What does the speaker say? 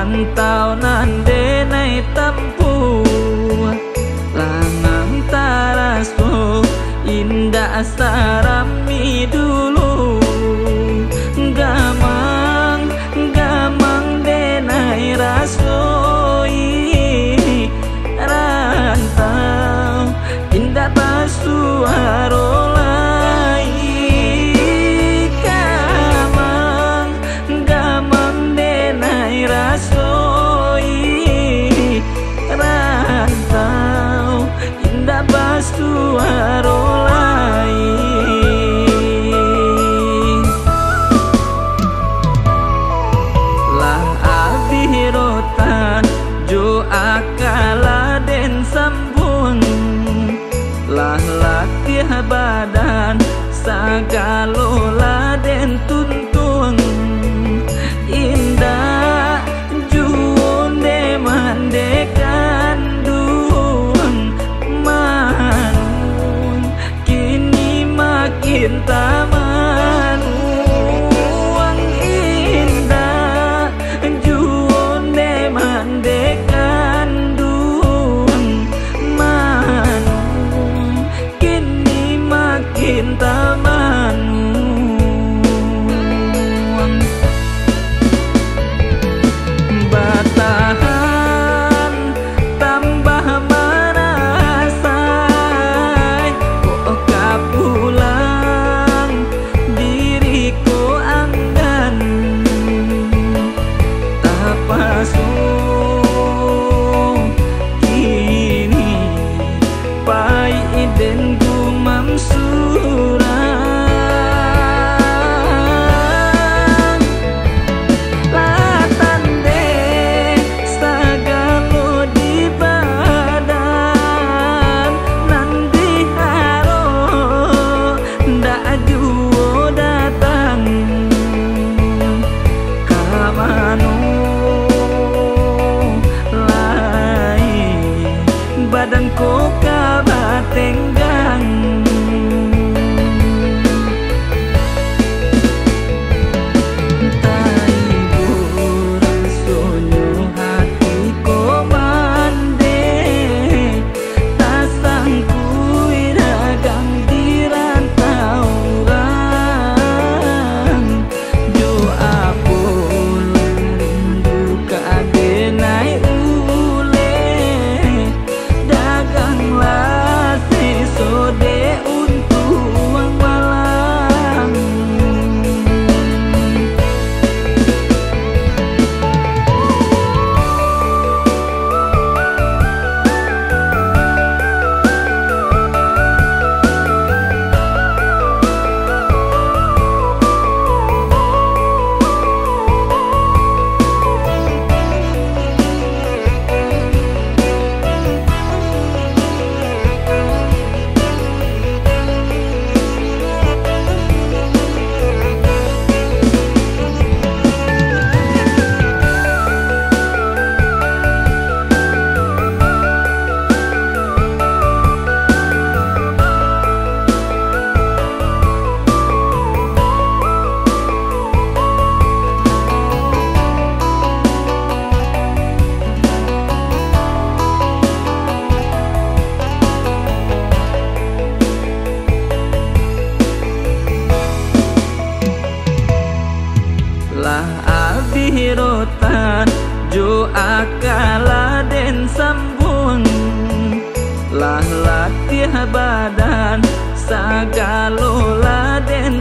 rantau nande nai tempu langang taraso indah sarami dulu gamang gamang denai rasoi rantau indah pasuaro lai gamang gamang denai rasoi rantau indah pasuaro akala den sambung lah latih badan sagalola den tuntung indah junde mandekan duang manun kini makin taman uang indah junde mandekan tamanmu batahan tambah merasai kok kapulang diriku anggan tapasung kini pai iden gumam badanku kabatenggang taibur sunyu hatiku mande tasangku iragang dirantau rang jo apun rindu kadenai sode untuk uang malang lah abdi rotan jo akala den sambung lah latih badan sagalola den